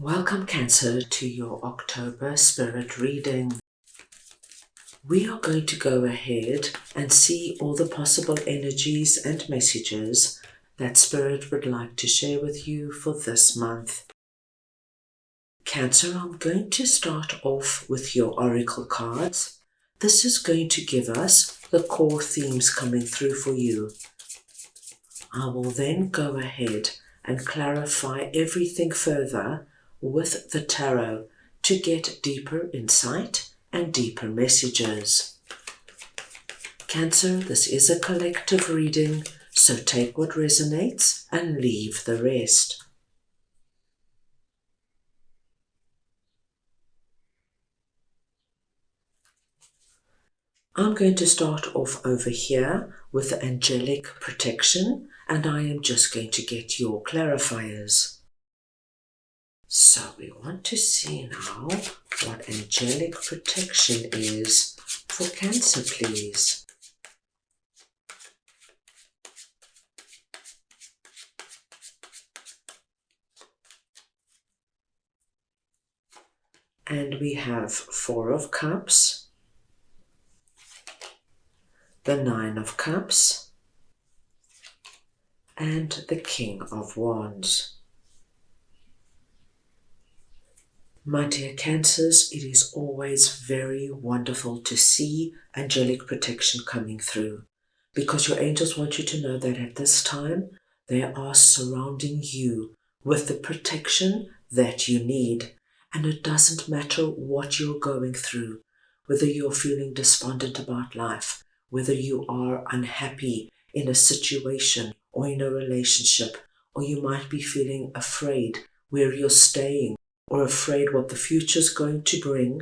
Welcome, Cancer, to your October Spirit reading. We are going to go ahead and see all the possible energies and messages that Spirit would like to share with you for this month. Cancer, I'm going to start off with your oracle cards. This is going to give us the core themes coming through for you. I will then go ahead and clarify everything further with the tarot to get deeper insight and deeper messages. Cancer, this is a collective reading, so take what resonates and leave the rest. I'm going to start off over here with the angelic protection, and I am just going to get your clarifiers. So we want to see now what angelic protection is for Cancer, please. And we have Four of Cups, the Nine of Cups, and the King of Wands. My dear Cancers, it is always very wonderful to see angelic protection coming through, because your angels want you to know that at this time they are surrounding you with the protection that you need. And it doesn't matter what you're going through, whether you're feeling despondent about life, whether you are unhappy in a situation or in a relationship, or you might be feeling afraid where you're staying, or afraid what the future's going to bring.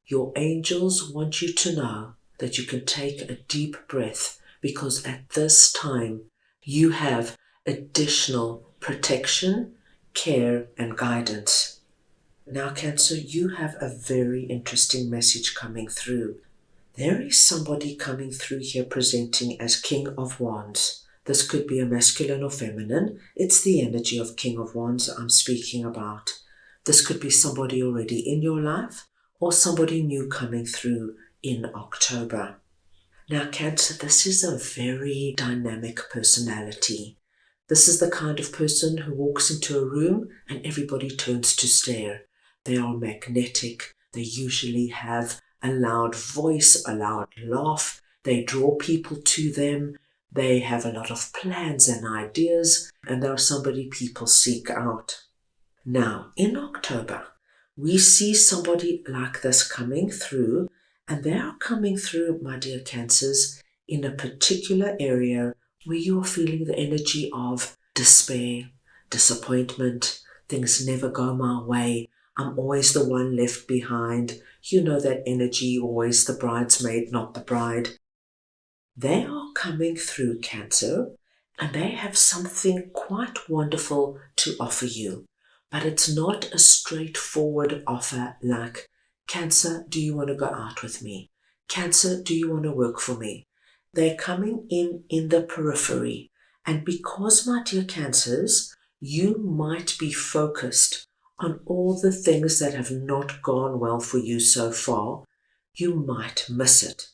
Your angels want you to know that you can take a deep breath, because at this time you have additional protection, care, and guidance. Now, Cancer, you have a very interesting message coming through. There is somebody coming through here presenting as King of Wands. This could be a masculine or feminine. It's the energy of King of Wands I'm speaking about. This could be somebody already in your life or somebody new coming through in October. Now, Cancer, this is a very dynamic personality. This is the kind of person who walks into a room and everybody turns to stare. They are magnetic. They usually have a loud voice, a loud laugh. They draw people to them. They have a lot of plans and ideas, and they are somebody people seek out. Now, in October, we see somebody like this coming through, and they are coming through, my dear Cancers, in a particular area where you are feeling the energy of despair, disappointment, things never go my way, I'm always the one left behind. You know that energy, always the bridesmaid, not the bride. They are coming through, Cancer, and they have something quite wonderful to offer you. But it's not a straightforward offer like, Cancer, do you want to go out with me? Cancer, do you want to work for me? They're coming in the periphery. And because, my dear Cancers, you might be focused on all the things that have not gone well for you so far, you might miss it.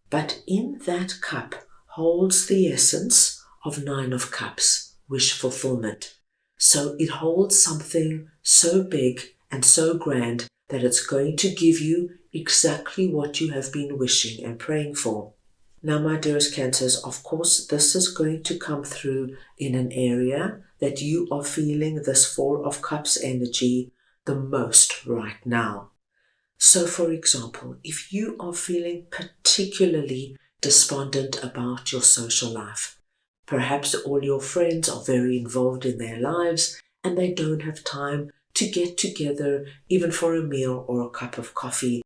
But in that cup holds the essence of Nine of Cups, wish fulfillment. So it holds something so big and so grand that it's going to give you exactly what you have been wishing and praying for. Now, my dearest Cancers, of course, this is going to come through in an area that you are feeling this Four of Cups energy the most right now. So, for example, if you are feeling particularly despondent about your social life, perhaps all your friends are very involved in their lives and they don't have time to get together even for a meal or a cup of coffee,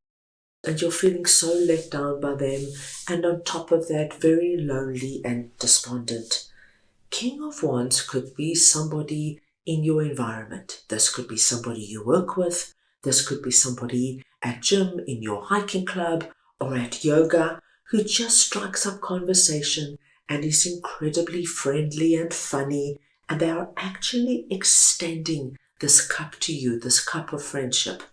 and you're feeling so let down by them, and on top of that, very lonely and despondent. King of Wands could be somebody in your environment. This could be somebody you work with. This could be somebody at gym, in your hiking club, or at yoga, who just strikes up conversation and is incredibly friendly and funny, and they are actually extending this cup to you, this cup of friendship.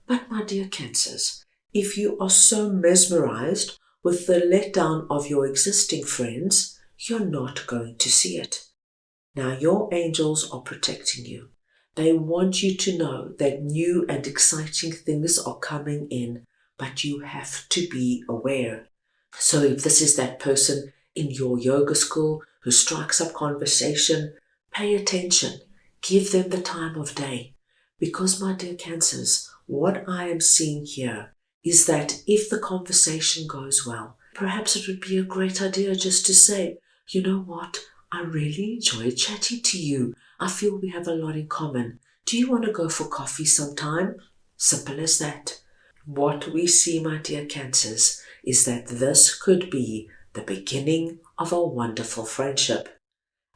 But my dear Cancers, if you are so mesmerized with the letdown of your existing friends, you're not going to see it. Now your angels are protecting you. They want you to know that new and exciting things are coming in, but you have to be aware. So if this is that person in your yoga school who strikes up conversation, pay attention. Give them the time of day. Because, my dear Cancers, what I am seeing here is that if the conversation goes well, perhaps it would be a great idea just to say, you know what, I really enjoy chatting to you. I feel we have a lot in common. Do you want to go for coffee sometime? Simple as that. What we see, my dear Cancers, is that this could be the beginning of a wonderful friendship.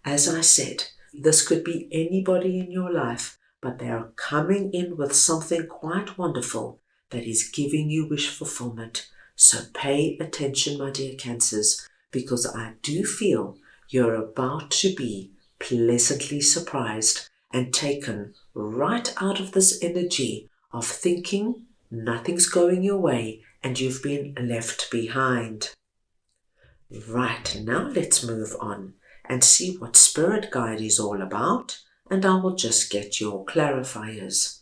As I said, this could be anybody in your life, but they are coming in with something quite wonderful that is giving you wish fulfillment. So pay attention, my dear Cancers, because I do feel you're about to be pleasantly surprised and taken right out of this energy of thinking nothing's going your way and you've been left behind. Right, now let's move on and see what Spirit Guide is all about, and I will just get your clarifiers.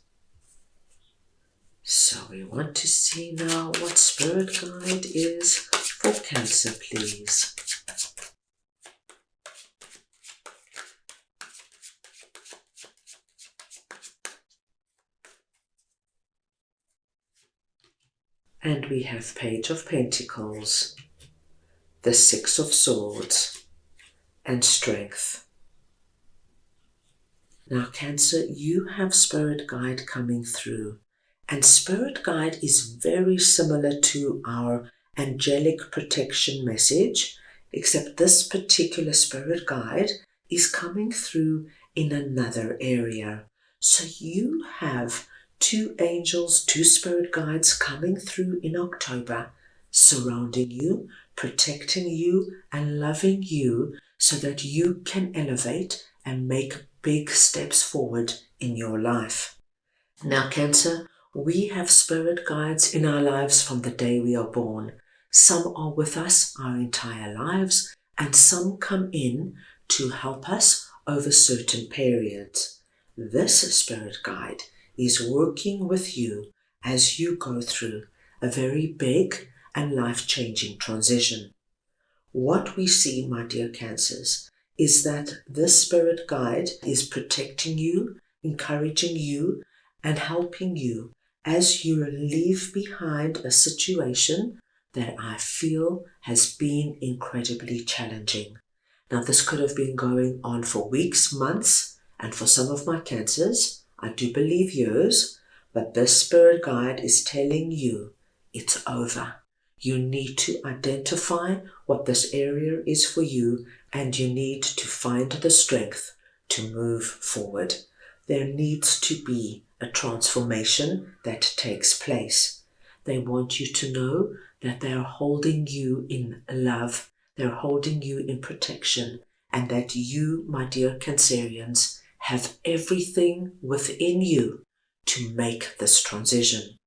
So we want to see now what Spirit Guide is for Cancer, please. And we have Page of Pentacles, the Six of Swords, and Strength. Now, Cancer, you have Spirit Guide coming through, and Spirit Guide is very similar to our angelic protection message, except this particular Spirit Guide is coming through in another area. So you have two angels, two Spirit Guides coming through in October, surrounding you, protecting you, and loving you so that you can elevate and make big steps forward in your life. Now, Cancer, we have Spirit Guides in our lives from the day we are born. Some are with us our entire lives, and some come in to help us over certain periods. This Spirit Guide is working with you as you go through a very big and life-changing transition. What we see, my dear Cancers, is that this Spirit Guide is protecting you, encouraging you, and helping you as you leave behind a situation that I feel has been incredibly challenging. Now, this could have been going on for weeks, months, and for some of my Cancers, I do believe years, but this Spirit Guide is telling you it's over. You need to identify what this area is for you, and you need to find the strength to move forward. There needs to be a transformation that takes place. They want you to know that they are holding you in love, they're holding you in protection, and that you, my dear Cancerians, have everything within you to make this transition.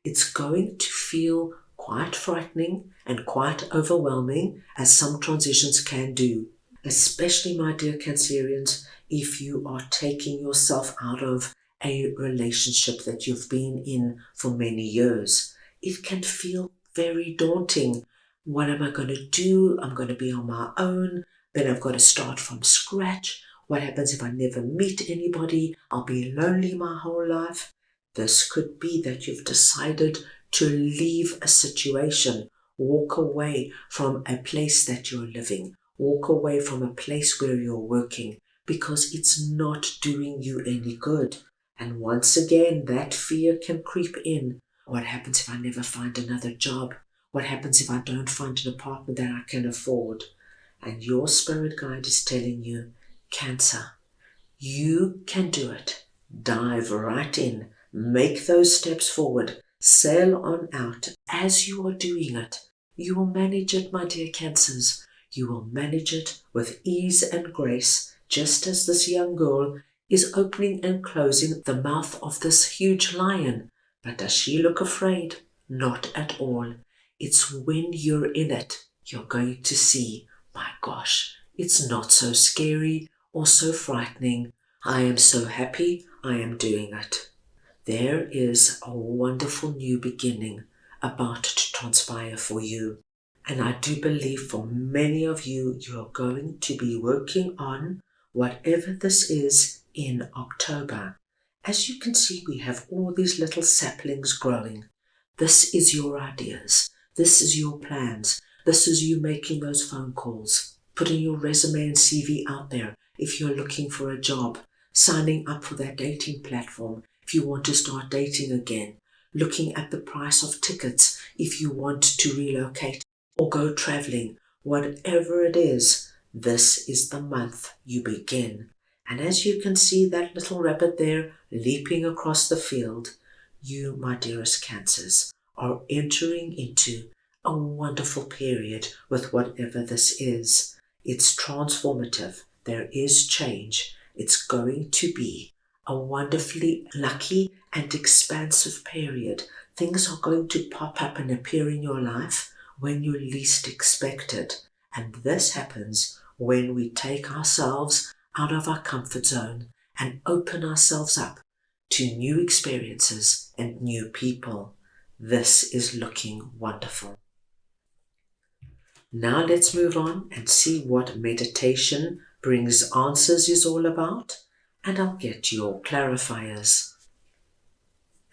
It's going to feel quite frightening and quite overwhelming, as some transitions can do, especially, my dear Cancerians, if you are taking yourself out of a relationship that you've been in for many years. It can feel very daunting. What am I going to do? I'm going to be on my own. Then I've got to start from scratch. What happens if I never meet anybody? I'll be lonely my whole life. This could be that you've decided to leave a situation, walk away from a place that you're living, walk away from a place where you're working, because it's not doing you any good. And once again, that fear can creep in. What happens if I never find another job? What happens if I don't find an apartment that I can afford? And your Spirit Guide is telling you, Cancer, you can do it. Dive right in. Make those steps forward. Sail on out. As you are doing it, you will manage it, my dear Cancers. You will manage it with ease and grace, just as this young girl is opening and closing the mouth of this huge lion. But does she look afraid? Not at all. It's when you're in it, you're going to see, my gosh, it's not so scary or so frightening. I am so happy I am doing it. There is a wonderful new beginning about to transpire for you. And I do believe for many of you, you're going to be working on whatever this is in October. As you can see, we have all these little saplings growing. This is your ideas. This is your plans. This is you making those phone calls, putting your resume and CV out there if you're looking for a job, signing up for that dating platform if you want to start dating again, looking at the price of tickets if you want to relocate or go traveling. Whatever it is, this is the month you begin. And as you can see that little rabbit there leaping across the field, you, my dearest Cancers, are entering into a wonderful period with whatever this is. It's transformative. There is change. It's going to be a wonderfully lucky and expansive period. Things are going to pop up and appear in your life when you least expect it. And this happens when we take ourselves out of our comfort zone and open ourselves up to new experiences and new people. This is looking wonderful. Now let's move on and see what meditation brings answers is all about, and I'll get your clarifiers.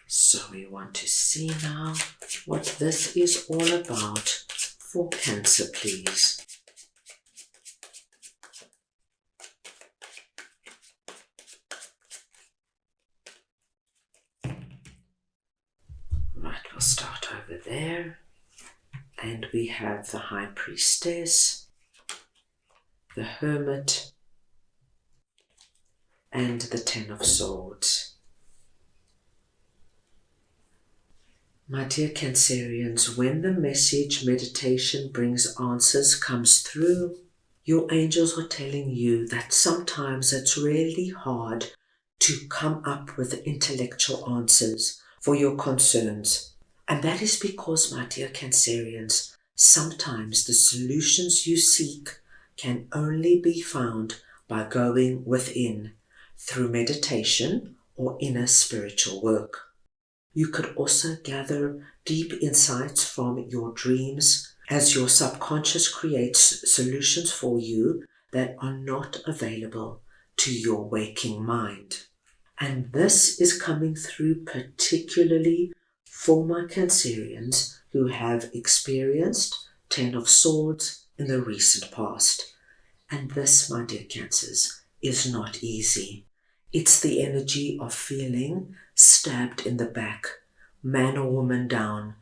So we want to see now what this is all about for Cancer, please. Right, we'll start over there. And we have the High Priestess, the Hermit, and the Ten of Swords. My dear Cancerians, when the message meditation brings answers comes through, your angels are telling you that sometimes it's really hard to come up with intellectual answers for your concerns. And that is because, my dear Cancerians, sometimes the solutions you seek can only be found by going within through meditation or inner spiritual work. You could also gather deep insights from your dreams as your subconscious creates solutions for you that are not available to your waking mind. And this is coming through particularly for my Cancerians who have experienced Ten of Swords in the recent past. And this, my dear Cancers, is not easy. It's the energy of feeling stabbed in the back, man or woman down,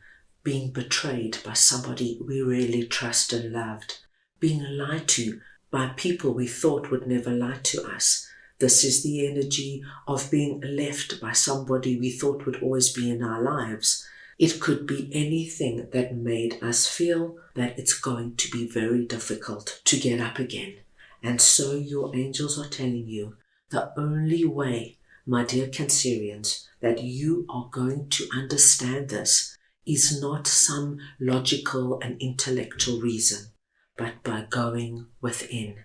being betrayed by somebody we really trust and loved, being lied to by people we thought would never lie to us. This is the energy of being left by somebody we thought would always be in our lives. It could be anything that made us feel that it's going to be very difficult to get up again. And so your angels are telling you the only way, my dear Cancerians, that you are going to understand this is not some logical and intellectual reason, but by going within.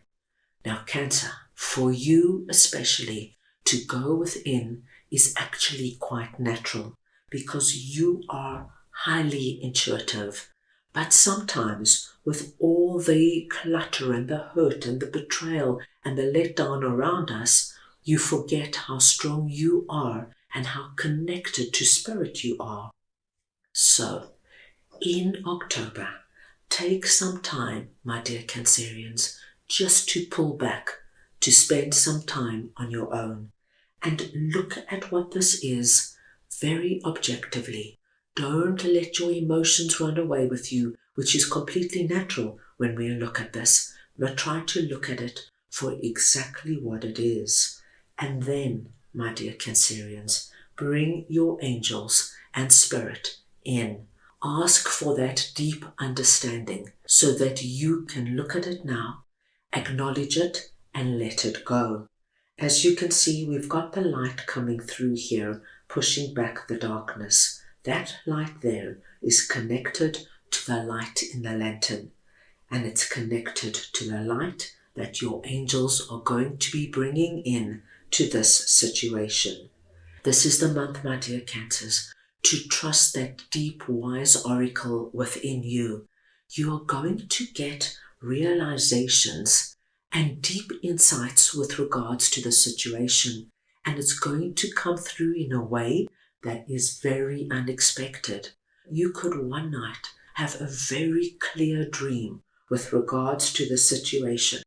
Now, Cancer, for you especially, to go within is actually quite natural because you are highly intuitive. But sometimes with all the clutter and the hurt and the betrayal and the letdown around us, you forget how strong you are and how connected to spirit you are. So, in October, take some time, my dear Cancerians, just to pull back, to spend some time on your own and look at what this is very objectively. Don't let your emotions run away with you, which is completely natural when we look at this, but try to look at it for exactly what it is. And then, my dear Cancerians, bring your angels and spirit in. Ask for that deep understanding so that you can look at it now, acknowledge it, and let it go. As you can see, we've got the light coming through here, pushing back the darkness. That light there is connected to the light in the lantern, and it's connected to the light that your angels are going to be bringing in to this situation. This is the month, my dear Cancers, to trust that deep, wise oracle within you. You are going to get realizations and deep insights with regards to the situation, and it's going to come through in a way that is very unexpected. You could one night have a very clear dream with regards to the situation,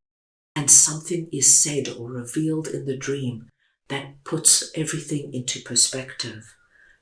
and something is said or revealed in the dream that puts everything into perspective.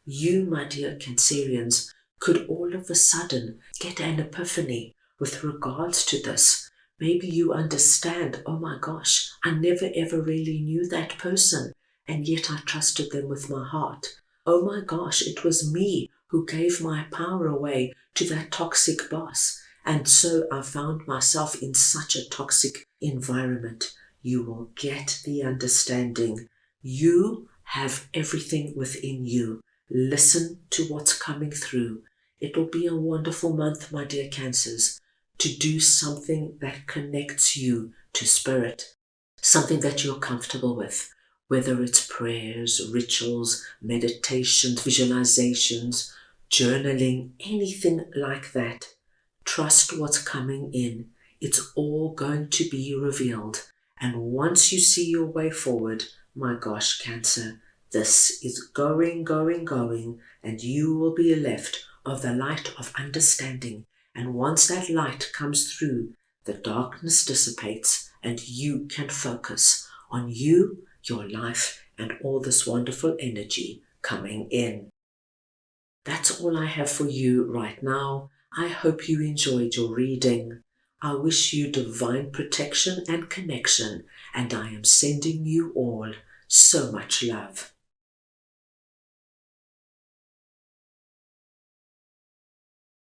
You, my dear Cancerians, could all of a sudden get an epiphany with regards to this. Maybe you understand, oh my gosh, I never ever really knew that person, and yet I trusted them with my heart. Oh my gosh, it was me who gave my power away to that toxic boss, and so I found myself in such a toxic environment. You will get the understanding. You have everything within you. Listen to what's coming through. It will be a wonderful month, my dear Cancers, to do something that connects you to spirit, something that you're comfortable with, whether it's prayers, rituals, meditations, visualizations, journaling, anything like that. Trust what's coming in. It's all going to be revealed. And once you see your way forward, my gosh, Cancer, this is going, and you will be left of the light of understanding. And once that light comes through, the darkness dissipates and you can focus on you, your life, and all this wonderful energy coming in. That's all I have for you right now. I hope you enjoyed your reading. I wish you divine protection and connection, and I am sending you all so much love.